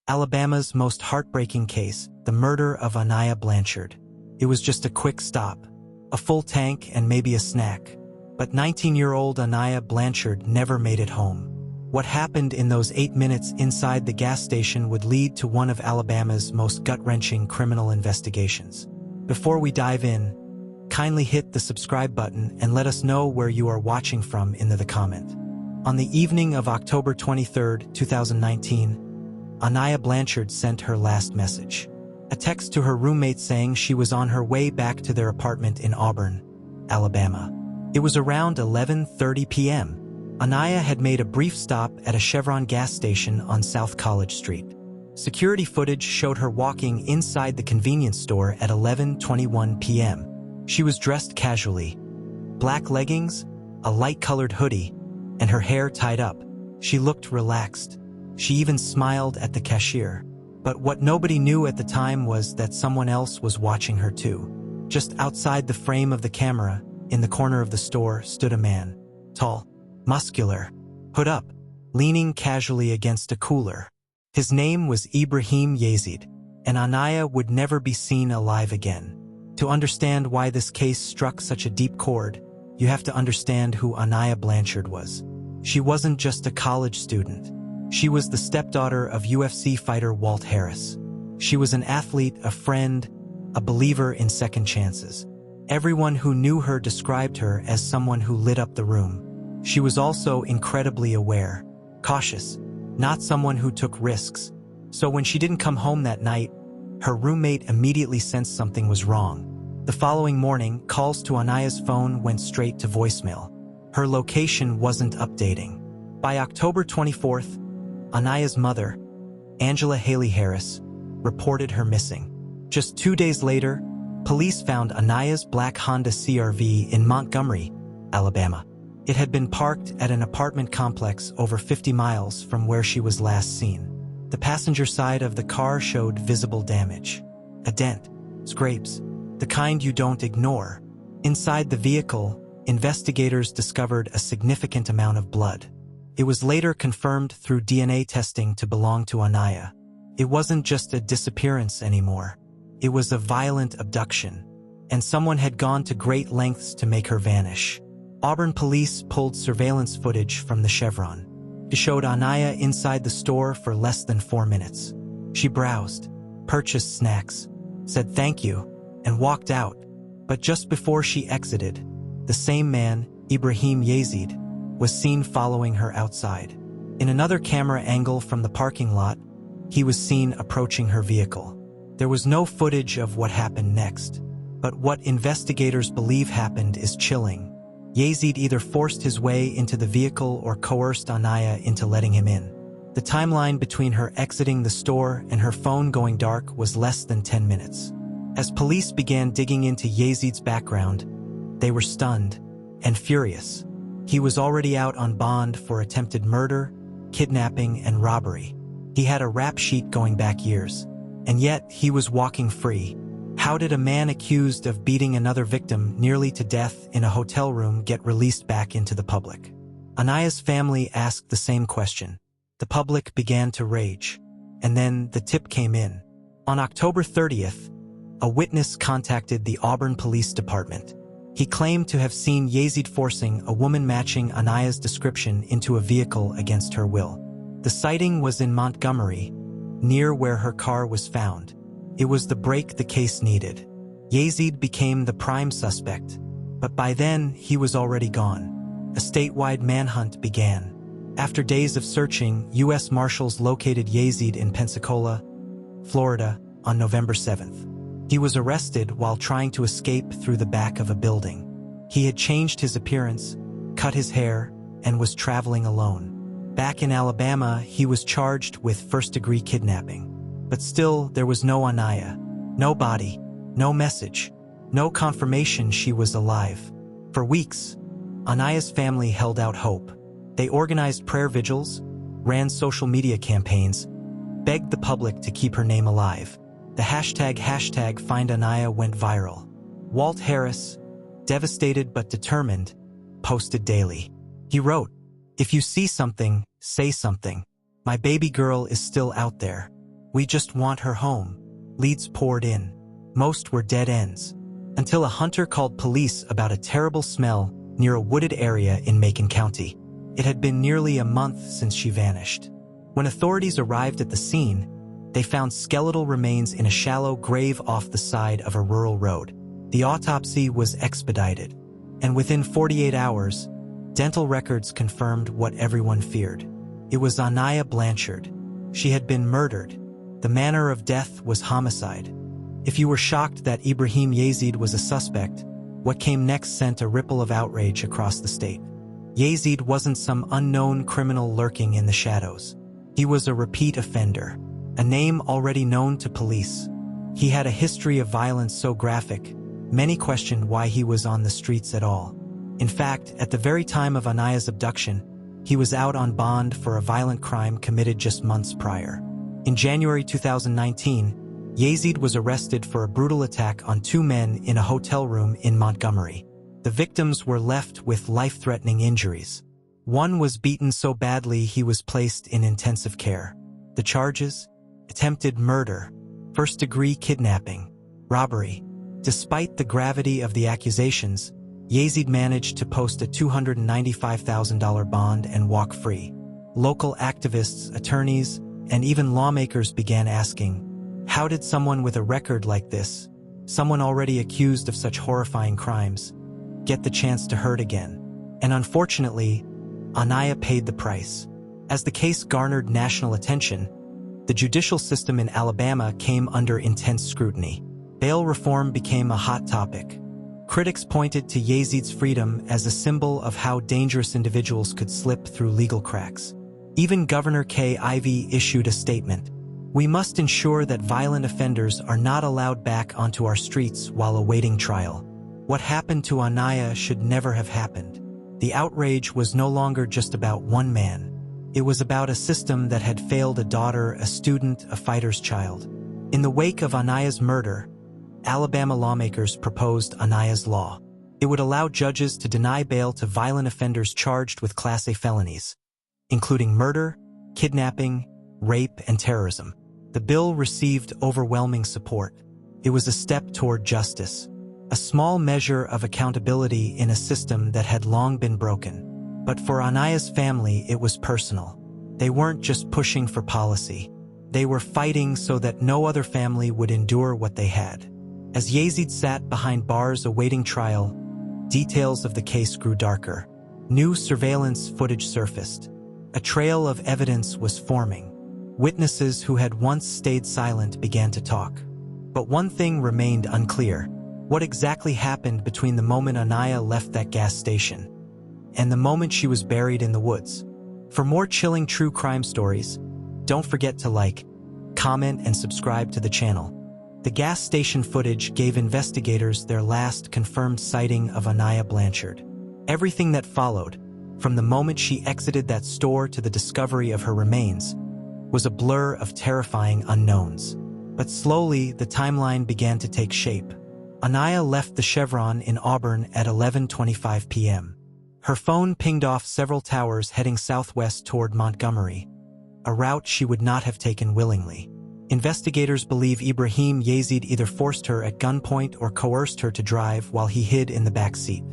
Alabama's most heartbreaking case, the murder of Aniah Blanchard. It was just a quick stop, a full tank and maybe a snack. But 19-year-old Aniah Blanchard never made it home. What happened in those 8 minutes inside the gas station would lead to one of Alabama's most gut-wrenching criminal investigations. Before we dive in, kindly hit the subscribe button and let us know where you are watching from in the comment. On the evening of October 23, 2019, Aniah Blanchard sent her last message. A text to her roommate saying she was on her way back to their apartment in Auburn, Alabama. It was around 11:30 p.m. Aniah had made a brief stop at a Chevron gas station on South College Street. Security footage showed her walking inside the convenience store at 11:21 p.m. She was dressed casually. Black leggings, a light-colored hoodie, and her hair tied up. She looked relaxed. She even smiled at the cashier. But what nobody knew at the time was that someone else was watching her too. Just outside the frame of the camera, in the corner of the store, stood a man. Tall, muscular, hood up, leaning casually against a cooler. His name was Ibrahim Yazid, and Aniah would never be seen alive again. To understand why this case struck such a deep chord, you have to understand who Aniah Blanchard was. She wasn't just a college student. She was the stepdaughter of UFC fighter Walt Harris. She was an athlete, a friend, a believer in second chances. Everyone who knew her described her as someone who lit up the room. She was also incredibly aware, cautious, not someone who took risks. So when she didn't come home that night, her roommate immediately sensed something was wrong. The following morning, calls to Aniah's phone went straight to voicemail. Her location wasn't updating. By October 24th, Aniah's mother, Angela Haley Harris, reported her missing. Just 2 days later, police found Aniah's black Honda CR-V in Montgomery, Alabama. It had been parked at an apartment complex over 50 miles from where she was last seen. The passenger side of the car showed visible damage. A dent, scrapes, the kind you don't ignore. Inside the vehicle, investigators discovered a significant amount of blood. It was later confirmed through DNA testing to belong to Aniah. It wasn't just a disappearance anymore. It was a violent abduction, and someone had gone to great lengths to make her vanish. Auburn police pulled surveillance footage from the Chevron. It showed Aniah inside the store for less than 4 minutes. She browsed, purchased snacks, said thank you, and walked out. But just before she exited, the same man, Ibrahim Yazid, was seen following her outside. In another camera angle from the parking lot, he was seen approaching her vehicle. There was no footage of what happened next, but what investigators believe happened is chilling. Yazid either forced his way into the vehicle or coerced Aniah into letting him in. The timeline between her exiting the store and her phone going dark was less than 10 minutes. As police began digging into Yazid's background, they were stunned and furious. He was already out on bond for attempted murder, kidnapping, and robbery. He had a rap sheet going back years, and yet he was walking free. How did a man accused of beating another victim nearly to death in a hotel room get released back into the public? Aniah's family asked the same question. The public began to rage, and then the tip came in. On October 30th, a witness contacted the Auburn Police Department. He claimed to have seen Yazid forcing a woman matching Aniah's description into a vehicle against her will. The sighting was in Montgomery, near where her car was found. It was the break the case needed. Yazid became the prime suspect, but by then he was already gone. A statewide manhunt began. After days of searching, U.S. Marshals located Yazid in Pensacola, Florida, on November 7th. He was arrested while trying to escape through the back of a building. He had changed his appearance, cut his hair, and was traveling alone. Back in Alabama, he was charged with first-degree kidnapping. But still, there was no Aniah, no body, no message, no confirmation she was alive. For weeks, Aniah's family held out hope. They organized prayer vigils, ran social media campaigns, begged the public to keep her name alive. The hashtag #FindAniah went viral. Walt Harris, devastated but determined, posted daily. He wrote, "If you see something, say something. My baby girl is still out there." "We just want her home." Leads poured in. Most were dead ends. Until a hunter called police about a terrible smell near a wooded area in Macon County. It had been nearly a month since she vanished. When authorities arrived at the scene, they found skeletal remains in a shallow grave off the side of a rural road. The autopsy was expedited, and within 48 hours, dental records confirmed what everyone feared. It was Aniah Blanchard. She had been murdered. The manner of death was homicide. If you were shocked that Ibrahim Yazid was a suspect, what came next sent a ripple of outrage across the state. Yazid wasn't some unknown criminal lurking in the shadows. He was a repeat offender, a name already known to police. He had a history of violence so graphic, many questioned why he was on the streets at all. In fact, at the very time of Anayah's abduction, he was out on bond for a violent crime committed just months prior. In January 2019, Yazid was arrested for a brutal attack on two men in a hotel room in Montgomery. The victims were left with life-threatening injuries. One was beaten so badly he was placed in intensive care. The charges? Attempted murder, first-degree kidnapping, robbery. Despite the gravity of the accusations, Yazid managed to post a $295,000 bond and walk free. Local activists, attorneys, and even lawmakers began asking, how did someone with a record like this, someone already accused of such horrifying crimes, get the chance to hurt again? And unfortunately, Aniah paid the price. As the case garnered national attention, the judicial system in Alabama came under intense scrutiny. Bail reform became a hot topic. Critics pointed to Yazid's freedom as a symbol of how dangerous individuals could slip through legal cracks. Even Governor Kay Ivey issued a statement. "We must ensure that violent offenders are not allowed back onto our streets while awaiting trial." What happened to Aniah should never have happened. The outrage was no longer just about one man. It was about a system that had failed a daughter, a student, a fighter's child. In the wake of Anayah's murder, Alabama lawmakers proposed Anayah's Law. It would allow judges to deny bail to violent offenders charged with Class A felonies, including murder, kidnapping, rape, and terrorism. The bill received overwhelming support. It was a step toward justice, a small measure of accountability in a system that had long been broken. But for Anayah's family, it was personal. They weren't just pushing for policy. They were fighting so that no other family would endure what they had. As Yazid sat behind bars awaiting trial, details of the case grew darker. New surveillance footage surfaced. A trail of evidence was forming. Witnesses who had once stayed silent began to talk. But one thing remained unclear. What exactly happened between the moment Aniah left that gas station and the moment she was buried in the woods? For more chilling true crime stories, don't forget to like, comment, and subscribe to the channel. The gas station footage gave investigators their last confirmed sighting of Aniah Blanchard. Everything that followed, from the moment she exited that store to the discovery of her remains, was a blur of terrifying unknowns. But slowly, the timeline began to take shape. Aniah left the Chevron in Auburn at 11:25 p.m. Her phone pinged off several towers heading southwest toward Montgomery, a route she would not have taken willingly. Investigators believe Ibrahim Yazid either forced her at gunpoint or coerced her to drive while he hid in the back seat.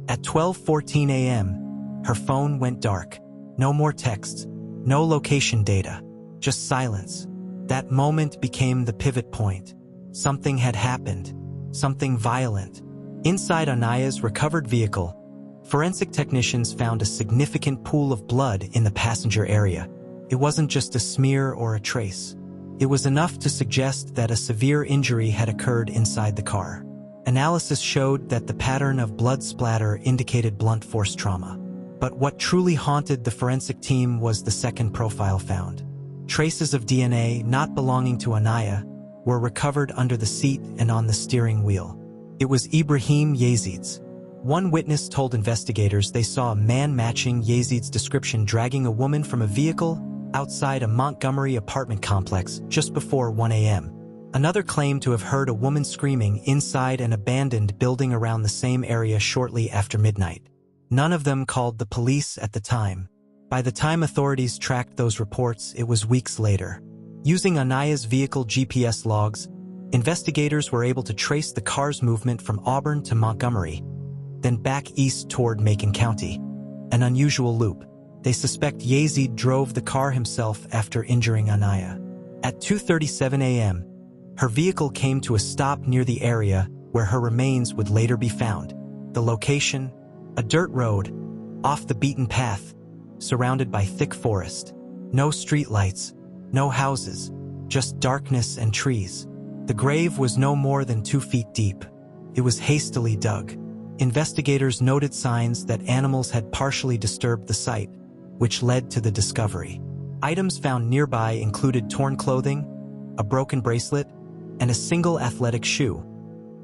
At 12:14 a.m., her phone went dark. No more texts, no location data, just silence. That moment became the pivot point. Something had happened, something violent. Inside Anayah's recovered vehicle, forensic technicians found a significant pool of blood in the passenger area. It wasn't just a smear or a trace. It was enough to suggest that a severe injury had occurred inside the car. Analysis showed that the pattern of blood splatter indicated blunt force trauma. But what truly haunted the forensic team was the second profile found. Traces of DNA not belonging to Aniah were recovered under the seat and on the steering wheel. It was Ibrahim Yazid's. One witness told investigators they saw a man matching Yazid's description dragging a woman from a vehicle outside a Montgomery apartment complex just before 1 a.m. Another claimed to have heard a woman screaming inside an abandoned building around the same area shortly after midnight. None of them called the police at the time. By the time authorities tracked those reports, it was weeks later. Using Aniah's vehicle GPS logs, investigators were able to trace the car's movement from Auburn to Montgomery, then back east toward Macon County. An unusual loop. They suspect Yazid drove the car himself after injuring Aniah. At 2:37 a.m., her vehicle came to a stop near the area where her remains would later be found. The location? A dirt road, off the beaten path, surrounded by thick forest. No streetlights, no houses, just darkness and trees. The grave was no more than 2 feet deep. It was hastily dug. Investigators noted signs that animals had partially disturbed the site, which led to the discovery. Items found nearby included torn clothing, a broken bracelet, and a single athletic shoe,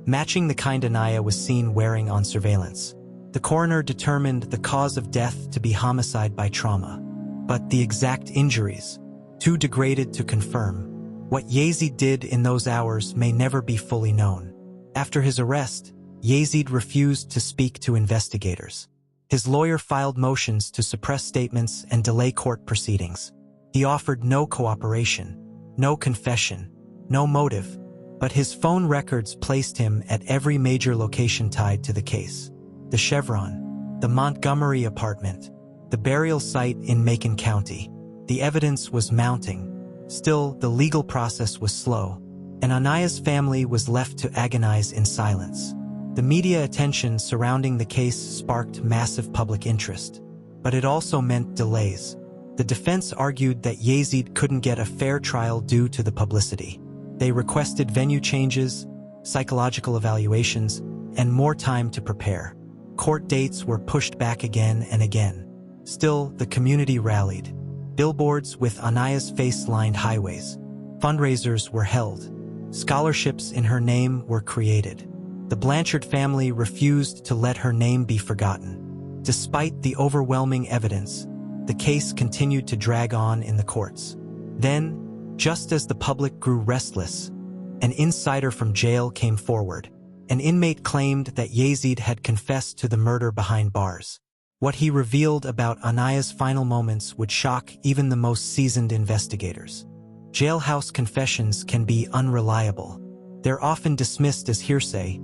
matching the kind Aniah was seen wearing on surveillance. The coroner determined the cause of death to be homicide by trauma, but the exact injuries, too degraded to confirm. What Yazid did in those hours may never be fully known. After his arrest, Yazid refused to speak to investigators. His lawyer filed motions to suppress statements and delay court proceedings. He offered no cooperation, no confession, no motive, but his phone records placed him at every major location tied to the case. The Chevron, the Montgomery apartment, the burial site in Macon County. The evidence was mounting. Still, the legal process was slow, and Aniah's family was left to agonize in silence. The media attention surrounding the case sparked massive public interest, but it also meant delays. The defense argued that Yazid couldn't get a fair trial due to the publicity. They requested venue changes, psychological evaluations, and more time to prepare. Court dates were pushed back again and again. Still, the community rallied. Billboards with Aniah's face lined highways. Fundraisers were held. Scholarships in her name were created. The Blanchard family refused to let her name be forgotten. Despite the overwhelming evidence, the case continued to drag on in the courts. Then, just as the public grew restless, an insider from jail came forward. An inmate claimed that Yazid had confessed to the murder behind bars. What he revealed about Aniah's final moments would shock even the most seasoned investigators. Jailhouse confessions can be unreliable. They're often dismissed as hearsay,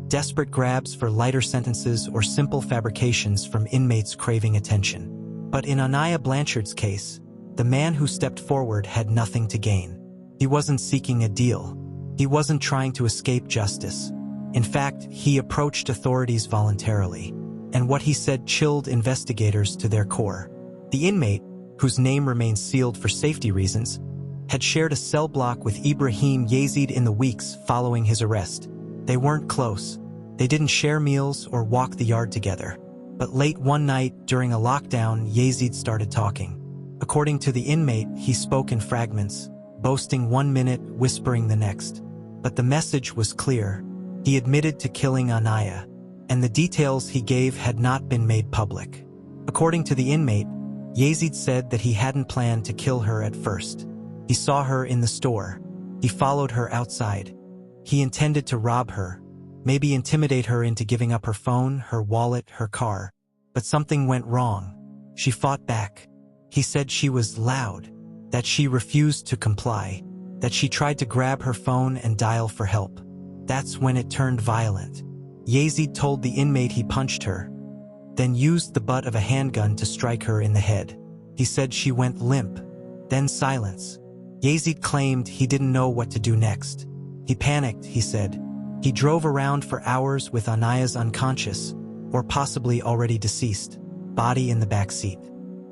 desperate grabs for lighter sentences or simple fabrications from inmates craving attention. But in Aniah Blanchard's case, the man who stepped forward had nothing to gain. He wasn't seeking a deal. He wasn't trying to escape justice. In fact, he approached authorities voluntarily, and what he said chilled investigators to their core. The inmate, whose name remains sealed for safety reasons, had shared a cell block with Ibrahim Yazid in the weeks following his arrest. They weren't close. They didn't share meals or walk the yard together. But late one night, during a lockdown, Yazid started talking. According to the inmate, he spoke in fragments, boasting 1 minute, whispering the next. But the message was clear. He admitted to killing Aniah, and the details he gave had not been made public. According to the inmate, Yazid said that he hadn't planned to kill her at first. He saw her in the store. He followed her outside. He intended to rob her, maybe intimidate her into giving up her phone, her wallet, her car. But something went wrong. She fought back. He said she was loud, that she refused to comply, that she tried to grab her phone and dial for help. That's when it turned violent. Yazid told the inmate he punched her, then used the butt of a handgun to strike her in the head. He said she went limp, then silence. Yazid claimed he didn't know what to do next. He panicked, he said. He drove around for hours with Aniah's unconscious, or possibly already deceased, body in the back seat.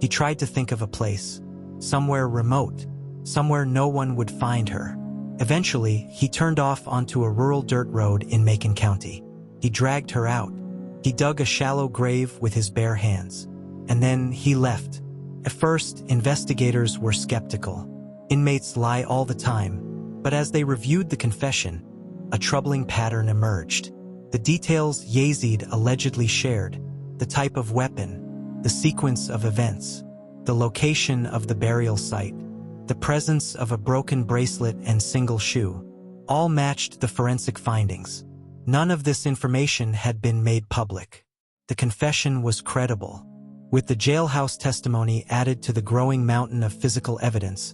He tried to think of a place, somewhere remote, somewhere no one would find her. Eventually, he turned off onto a rural dirt road in Macon County. He dragged her out. He dug a shallow grave with his bare hands. And then he left. At first, investigators were skeptical. Inmates lie all the time. But as they reviewed the confession, a troubling pattern emerged. The details Yazid allegedly shared, the type of weapon, the sequence of events, the location of the burial site, the presence of a broken bracelet and single shoe, all matched the forensic findings. None of this information had been made public. The confession was credible. With the jailhouse testimony added to the growing mountain of physical evidence,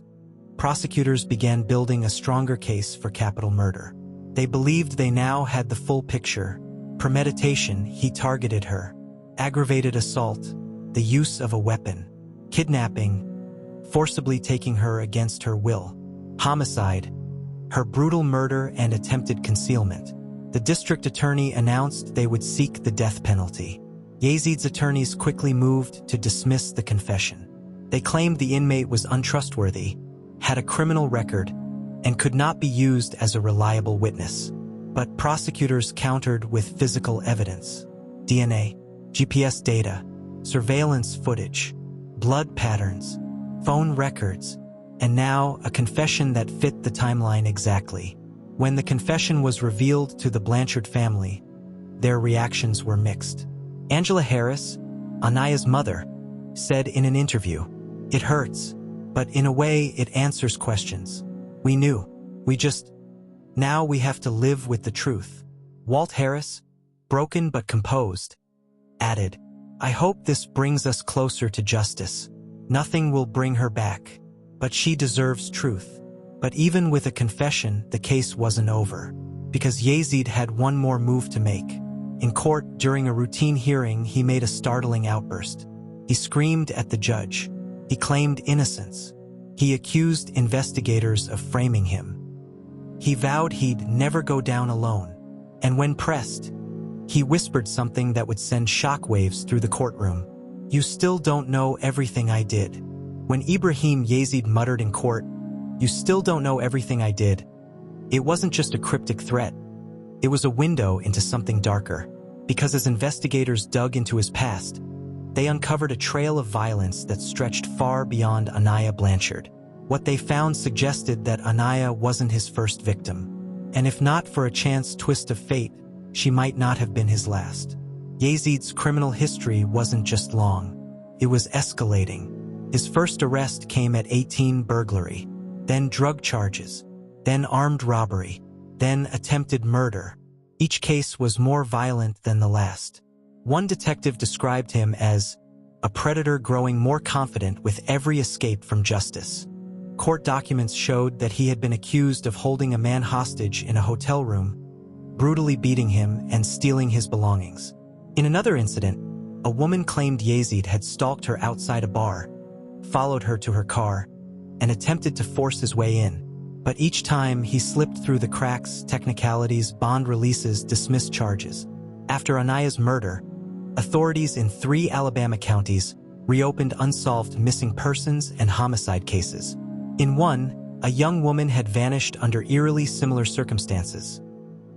prosecutors began building a stronger case for capital murder. They believed they now had the full picture. Premeditation, he targeted her. Aggravated assault, the use of a weapon. Kidnapping, forcibly taking her against her will. Homicide, her brutal murder and attempted concealment. The district attorney announced they would seek the death penalty. Yazid's attorneys quickly moved to dismiss the confession. They claimed the inmate was untrustworthy, had a criminal record, and could not be used as a reliable witness. But prosecutors countered with physical evidence: DNA, GPS data, surveillance footage, blood patterns, phone records, and now a confession that fit the timeline exactly. When the confession was revealed to the Blanchard family, their reactions were mixed. Angela Harris, Aniah's mother, said in an interview, "It hurts, but in a way it answers questions. We knew. Now we have to live with the truth." Walt Harris, broken but composed, added, "I hope this brings us closer to justice. Nothing will bring her back, but she deserves truth." But even with a confession, the case wasn't over, because Yazid had one more move to make. In court, during a routine hearing, he made a startling outburst. He screamed at the judge. He claimed innocence. He accused investigators of framing him. He vowed he'd never go down alone. And when pressed, he whispered something that would send shockwaves through the courtroom. "You still don't know everything I did." When Ibrahim Yazid muttered in court, "You still don't know everything I did," it wasn't just a cryptic threat. It was a window into something darker. Because as investigators dug into his past, they uncovered a trail of violence that stretched far beyond Aniah Blanchard. What they found suggested that Aniah wasn't his first victim. And if not for a chance twist of fate, she might not have been his last. Yazid's criminal history wasn't just long. It was escalating. His first arrest came at 18, burglary, then drug charges, then armed robbery, then attempted murder. Each case was more violent than the last. One detective described him as a predator growing more confident with every escape from justice. Court documents showed that he had been accused of holding a man hostage in a hotel room, brutally beating him and stealing his belongings. In another incident, a woman claimed Yazid had stalked her outside a bar, followed her to her car, and attempted to force his way in. But each time he slipped through the cracks, technicalities, bond releases, dismissed charges. After Aniah's murder, authorities in 3 Alabama counties reopened unsolved missing persons and homicide cases. In one, a young woman had vanished under eerily similar circumstances.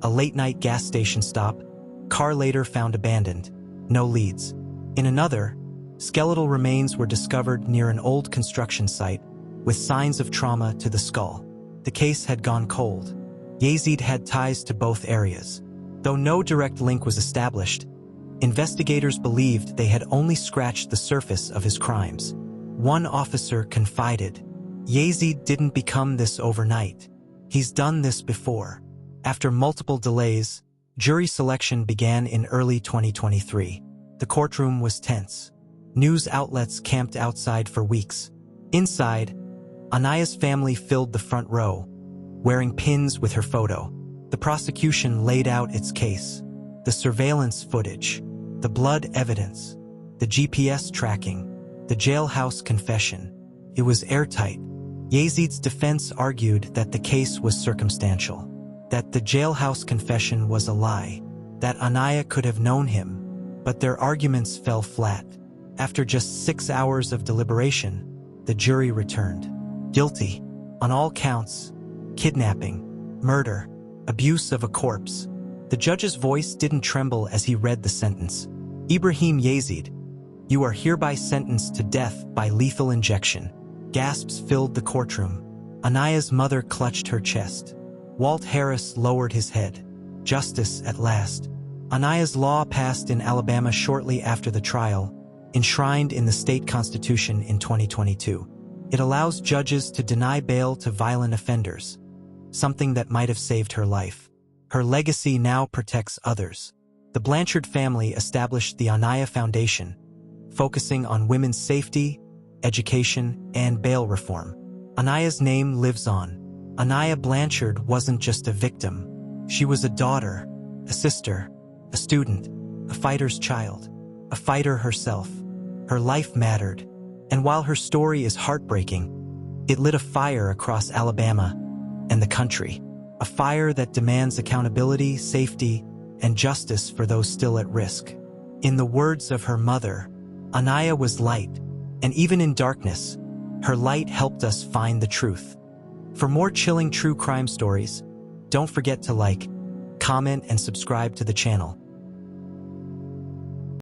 A late-night gas station stop, car later found abandoned, no leads. In another, skeletal remains were discovered near an old construction site, with signs of trauma to the skull. The case had gone cold. Yazid had ties to both areas. Though no direct link was established, investigators believed they had only scratched the surface of his crimes. One officer confided, "Yazid didn't become this overnight. He's done this before." After multiple delays, jury selection began in early 2023. The courtroom was tense. News outlets camped outside for weeks. Inside, Aniah's family filled the front row, wearing pins with her photo. The prosecution laid out its case: the surveillance footage, the blood evidence, the GPS tracking, the jailhouse confession. It was airtight. Yazid's defense argued that the case was circumstantial, that the jailhouse confession was a lie, that Aniah could have known him, but their arguments fell flat. After just 6 hours of deliberation, the jury returned guilty on all counts: kidnapping, murder, abuse of a corpse. The judge's voice didn't tremble as he read the sentence. "Ibrahim Yazid, you are hereby sentenced to death by lethal injection." Gasps filled the courtroom. Aniah's mother clutched her chest. Walt Harris lowered his head. Justice at last. Aniah's law passed in Alabama shortly after the trial, enshrined in the state constitution in 2022. It allows judges to deny bail to violent offenders, something that might have saved her life. Her legacy now protects others. The Blanchard family established the Aniah Foundation, focusing on women's safety, education, and bail reform. Aniah's name lives on. Aniah Blanchard wasn't just a victim. She was a daughter, a sister, a student, a fighter's child, a fighter herself. Her life mattered, and while her story is heartbreaking, it lit a fire across Alabama and the country, a fire that demands accountability, safety, and justice for those still at risk. In the words of her mother, Aniah was light, and even in darkness, her light helped us find the truth. For more chilling true crime stories, don't forget to like, comment, and subscribe to the channel.